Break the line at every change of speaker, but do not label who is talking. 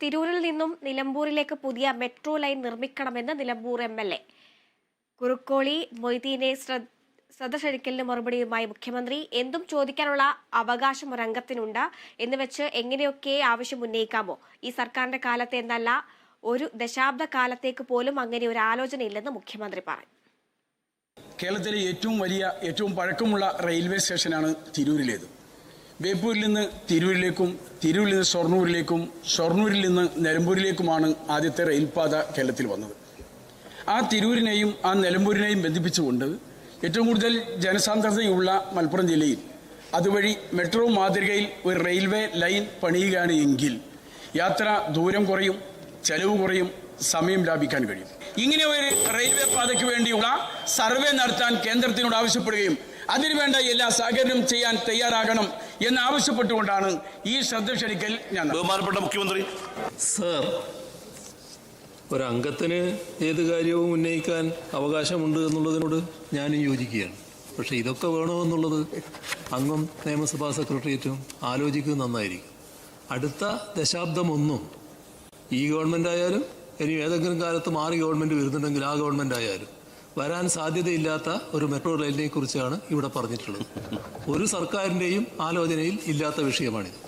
തിരൂരിൽ നിന്നും നിലമ്പൂരിലേക്ക് പുതിയ മെട്രോ ലൈൻ നിർമ്മിക്കണമെന്ന് നിലമ്പൂർ MLA കുറുക്കോളി മൊയ്തീനെ ശ്രദ്ധ ക്ഷണിക്കലിന് മറുപടിയുമായി മുഖ്യമന്ത്രി എന്തും ചോദിക്കാനുള്ള അവകാശം ഒരംഗത്തിനുണ്ട് എന്ന് വെച്ച് എങ്ങനെയൊക്കെ ആവശ്യം ഉന്നയിക്കാമോ? ഈ സർക്കാരിന്റെ കാലത്തെ എന്നല്ല, ഒരു ദശാബ്ദ കാലത്തേക്ക് പോലും അങ്ങനെ ഒരു ആലോചനയില്ലെന്ന് മുഖ്യമന്ത്രി പറഞ്ഞു.
കേരളത്തിലെ ഏറ്റവും പഴക്കമുള്ള റെയിൽവേ സ്റ്റേഷനാണ് തിരൂരിലേത്. ബേപ്പൂരിൽ നിന്ന് തിരൂരിലേക്കും, തിരൂരിൽ നിന്ന് ഷൊർണൂരിലേക്കും, ഷൊർണൂരിൽ നിന്ന് നിലമ്പൂരിലേക്കുമാണ് ആദ്യത്തെ റെയിൽപാത കേരളത്തിൽ വന്നത്. ആ തിരൂരിനെയും ആ നിലമ്പൂരിനെയും ബന്ധിപ്പിച്ചുകൊണ്ട് ഏറ്റവും കൂടുതൽ ജനസാന്ദ്രതയുള്ള മലപ്പുറം ജില്ലയിൽ അതുവഴി മെട്രോ മാതൃകയിൽ ഒരു റെയിൽവേ ലൈൻ പണിയുകയാണ് എങ്കിൽ യാത്ര ദൂരം കുറയും, ചെലവ് കുറയും, സമയം ലാഭിക്കാൻ കഴിയും. ഇങ്ങനെ ഒരു റെയിൽവേ പാതയ്ക്ക് വേണ്ടിയുള്ള സർവേ നടത്താൻ കേന്ദ്രത്തിനോട് ആവശ്യപ്പെടുകയും അതിനുവേണ്ട എല്ലാ സഹകരണവും ചെയ്യാൻ തയ്യാറാകണം എന്നാവശ്യപ്പെട്ടുകൊണ്ടാണ് ഈ ശ്രദ്ധ ക്ഷണിക്കൽ.
ബഹുമാനപ്പെട്ട മുഖ്യമന്ത്രി
സർ, ഒരംഗത്തിന് ഏത് കാര്യവും ഉന്നയിക്കാൻ അവകാശമുണ്ട് എന്നുള്ളതിനോട് ഞാനും യോജിക്കുകയാണ്. പക്ഷെ ഇതൊക്കെ വേണമെന്നുള്ളത് അംഗം നിയമസഭാ സെക്രട്ടേറിയറ്റും ആലോചിക്കുന്നത് നന്നായിരിക്കും. അടുത്ത ദശാബ്ദമൊന്നും ഈ ഗവൺമെൻറ് ആയാലും ഇനി ഏതെങ്കിലും കാലത്ത് മാറി ഗവൺമെൻറ് വരുന്നുണ്ടെങ്കിൽ ആ ഗവൺമെൻറ് ആയാലും വരാൻ സാധ്യതയില്ലാത്ത ഒരു മെട്രോ റെയിലിനെ കുറിച്ചാണ് ഇവിടെ പറഞ്ഞിട്ടുള്ളത്. ഒരു സർക്കാരിൻ്റെയും ആലോചനയിൽ ഇല്ലാത്ത വിഷയമാണിത്.